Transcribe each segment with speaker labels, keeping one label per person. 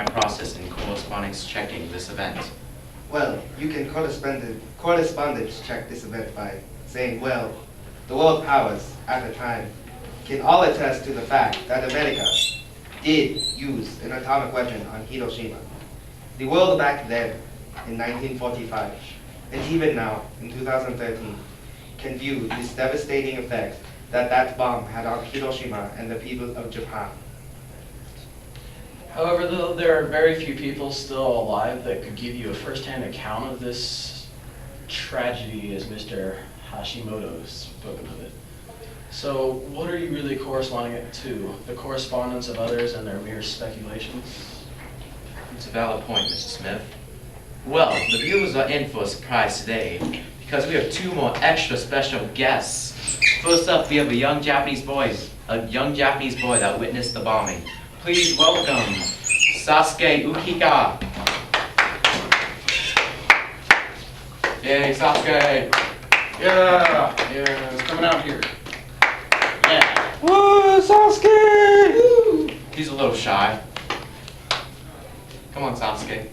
Speaker 1: process in correspondence checking this event?
Speaker 2: Well, you can correspondence check this event by saying, well, the world powers at the time can all attest to the fact that America did use an atomic weapon on Hiroshima. The world back then, in 1945, and even now, in 2013, can view this devastating effect that that bomb had on Hiroshima and the people of Japan.
Speaker 3: However, though, there are very few people still alive that could give you a first-hand account of this tragedy as Mr. Hashimoto has spoken of it. So what are you really corresponding it to? The correspondence of others and their mere speculations?
Speaker 1: It's a valid point, Mr. Smith. Well, the viewers are in for a surprise today because we have two more extra special guests. First up, we have a young Japanese boy that witnessed the bombing. Please welcome Sasuke Ukika. Yay, Sasuke!
Speaker 3: Yeah, it's coming out here. Yeah.
Speaker 2: Whoa, Sasuke!
Speaker 1: Woo! He's a little shy. Come on, Sasuke.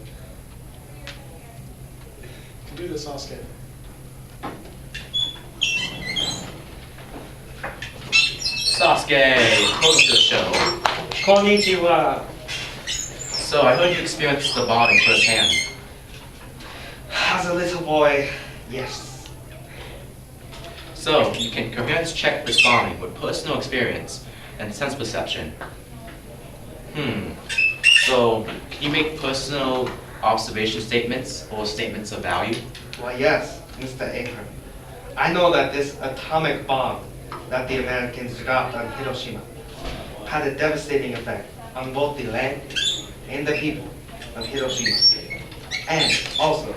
Speaker 3: Can do this, Sasuke.
Speaker 1: Sasuke, welcome to the show.
Speaker 2: Konnichiwa.
Speaker 1: So, I heard you experienced the bombing firsthand.
Speaker 2: As a little boy, yes.
Speaker 1: So, you can coherence check this bombing with personal experience and sense perception. So, can you make personal observation statements or statements of value?
Speaker 2: Why, yes, Mr. Ahern. I know that this atomic bomb that the Americans dropped on Hiroshima had a devastating effect on both the land and the people of Hiroshima. And also,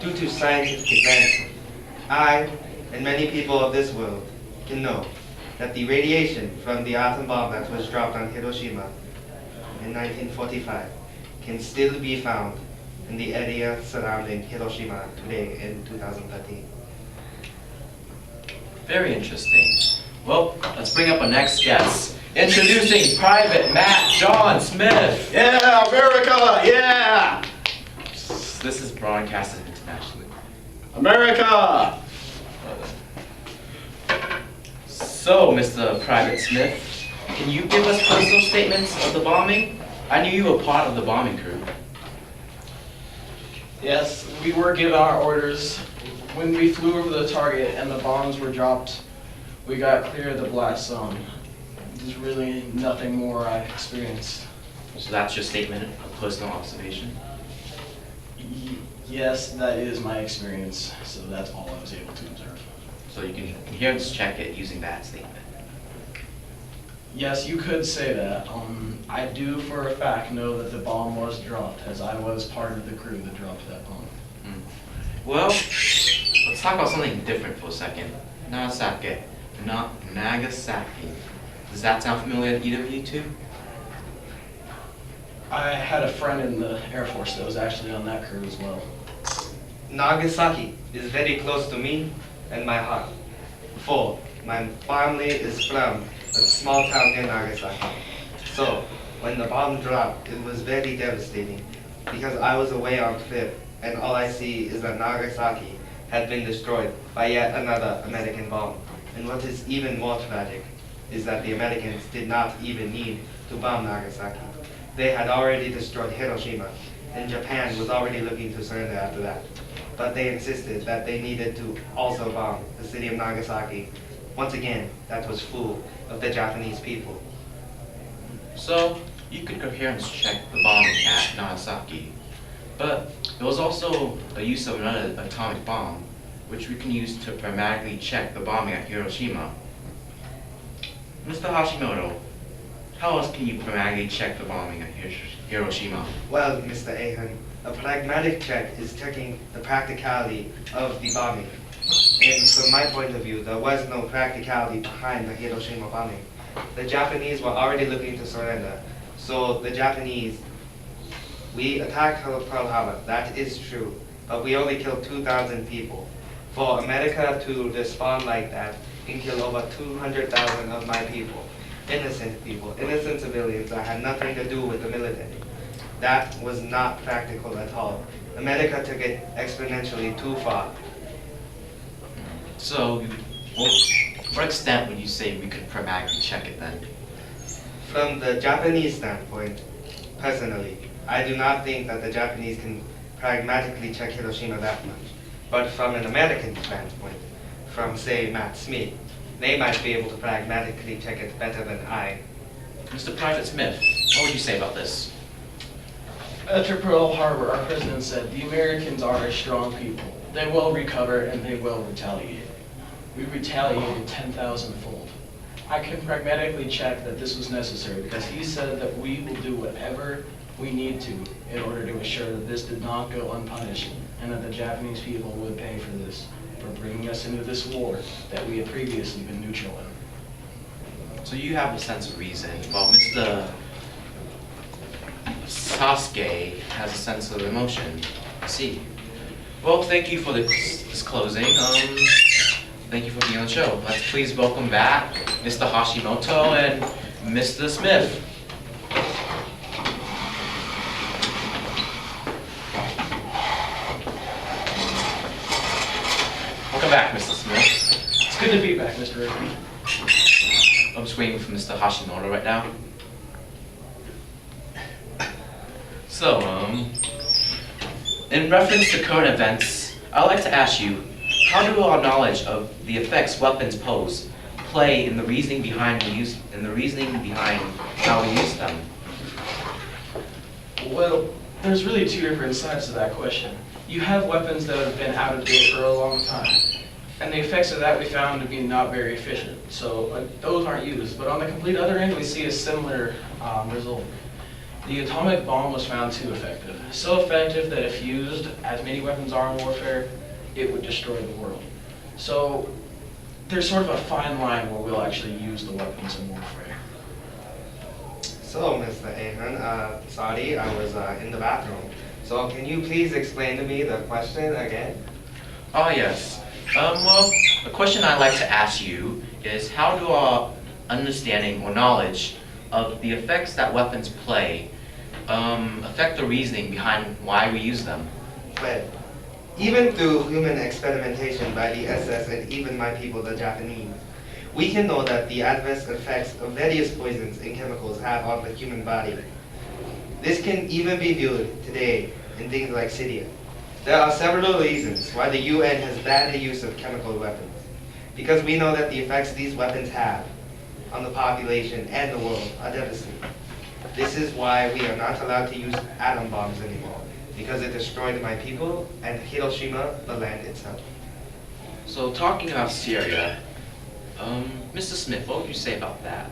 Speaker 2: due to scientific advancement, I and many people of this world can know that the radiation from the atom bomb that was dropped on Hiroshima in 1945 can still be found in the area surrounding Hiroshima today in 2013.
Speaker 1: Very interesting. Well, let's bring up our next guest. Introducing Private Matt John Smith.
Speaker 3: Yeah, America! Yeah!
Speaker 1: This is broadcasted internationally.
Speaker 3: America!
Speaker 1: So, Mr. Private Smith, can you give us personal statements of the bombing? I knew you were part of the bombing crew.
Speaker 3: Yes, we were given our orders. When we flew over the target and the bombs were dropped, we got clear of the blast zone. There's really nothing more I experienced.
Speaker 1: So that's your statement of personal observation?
Speaker 3: Yes, that is my experience, so that's all I was able to observe.
Speaker 1: So you can coherence check it using that statement.
Speaker 3: Yes, you could say that. I do for a fact know that the bomb was dropped, as I was part of the crew that dropped that bomb.
Speaker 1: Well, let's talk about something different for a second. Nagasaki, not Nagasaki. Does that sound familiar to either of you two?
Speaker 3: I had a friend in the Air Force that was actually on that crew as well.
Speaker 2: Nagasaki is very close to me and my heart. For my family is from a small town near Nagasaki. So when the bomb dropped, it was very devastating because I was away on trip and all I see is that Nagasaki had been destroyed by yet another American bomb. And what is even more tragic is that the Americans did not even need to bomb Nagasaki. They had already destroyed Hiroshima, and Japan was already looking to surrender after that. But they insisted that they needed to also bomb the city of Nagasaki. Once again, that was full of the Japanese people.
Speaker 1: So you could coherence check the bombing at Nagasaki, but there was also a use of another atomic bomb, which we can use to pragmatically check the bombing at Hiroshima. Mr. Hashimoto, how else can you pragmatically check the bombing at Hiroshima?
Speaker 2: Well, Mr. Ahern, a pragmatic check is checking the practicality of the bombing. And from my point of view, there was no practicality behind the Hiroshima bombing. The Japanese were already looking to surrender. So the Japanese, we attacked Pearl Harbor, that is true, but we only killed 2,000 people. For America to respond like that and kill over 200,000 of my people, innocent civilians that had nothing to do with the military, That was not practical at all. America took it exponentially too far.
Speaker 1: So, well, to what extent would you say we could pragmatically check it then?
Speaker 2: From the Japanese standpoint, personally, I do not think that the Japanese can pragmatically check Hiroshima that much. But from an American standpoint, from say Matt Smith, they might be able to pragmatically check it better than I.
Speaker 1: Mr. Private Smith, what would you say about this?
Speaker 3: After Pearl Harbor, our president said, the Americans are a strong people. They will recover and they will retaliate. We retaliated 10,000-fold. I can pragmatically check that this was necessary because he said that we will do whatever we need to in order to ensure that this did not go unpunished and that the Japanese people would pay for this, for bringing us into this war that we had previously been neutral in.
Speaker 1: So you have a sense of reason, while Mr. Sasuke has a sense of emotion. I see. Well, thank you for this closing. Thank you for being on the show. Let's please welcome back Mr. Hashimoto and Mr. Smith. Welcome back, Mr. Smith.
Speaker 3: It's good to be back, Mr. Irving.
Speaker 1: I'm just waiting for Mr. Hashimoto right now. So, in reference to current events, I'd like to ask you, how do our knowledge of the effects weapons pose play in the reasoning behind how we use them?
Speaker 3: Well, there's really two different sides to that question. You have weapons that have been out of date for a long time, and the effects of that we found to be not very efficient. So those aren't used. But on the complete other end, we see a similar result. The atomic bomb was found too effective. So effective that if used, as many weapons are in warfare, it would destroy the world. So there's sort of a fine line where we'll actually use the weapons in warfare.
Speaker 2: So, Mr. Ahern, sorry, I was in the bathroom. So can you please explain to me the question again?
Speaker 1: Oh, yes. Well, the question I'd like to ask you is, how do our understanding or knowledge of the effects that weapons play affect the reasoning behind why we use them?
Speaker 2: Well, even through human experimentation by the SS and even my people, the Japanese, we can know that the adverse effects of various poisons and chemicals have on the human body. This can even be viewed today in things like Syria. There are several reasons why the UN has banned the use of chemical weapons, because we know that the effects these weapons have on the population and the world are devastating. This is why we are not allowed to use atom bombs anymore, because it destroyed my people and Hiroshima, the land itself.
Speaker 1: So talking about Syria, Mr. Smith, what would you say about that?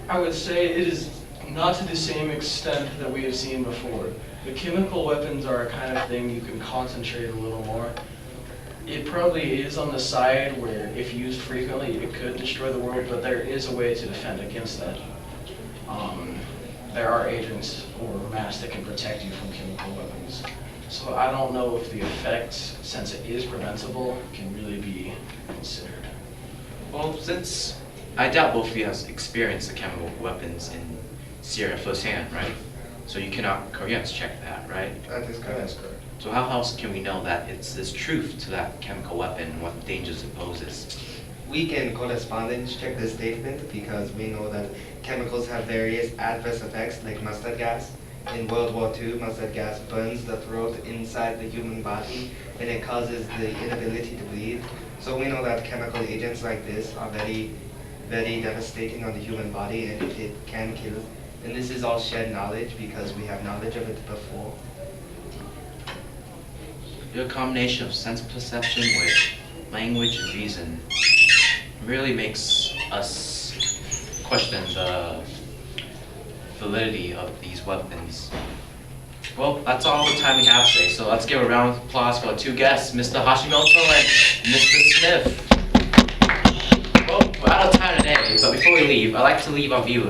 Speaker 3: I would say it is not to the same extent that we have seen before. The chemical weapons are a kind of thing you can concentrate a little more. It probably is on the side where if used frequently it could destroy the world, but there is a way to defend against that. There are agents or masks that can protect you from chemical weapons. So I don't know if the effect, since it is preventable, can really be considered.
Speaker 1: Well, since I doubt both of you have experienced the chemical weapons in Syria firsthand, right? So you cannot Koreans check that, right?
Speaker 2: That is correct.
Speaker 1: So how else can we know that there's truth to that chemical weapon and what dangers it poses?
Speaker 2: We can correspondence check this statement because we know that chemicals have various adverse effects like mustard gas. In World War II, mustard gas burns the throat inside the human body and it causes the inability to breathe. So we know that chemical agents like this are very, very devastating on the human body and it can kill. And this is all shared knowledge because we have knowledge of it before.
Speaker 1: Your combination of sense perception with language and reason really makes us question the validity of these weapons. Well, that's all the time we have today, so let's give a round of applause for our two guests, Mr. Hashimoto and Mr. Smith. Well, we're out of time today, but before we leave, I'd like to leave our viewers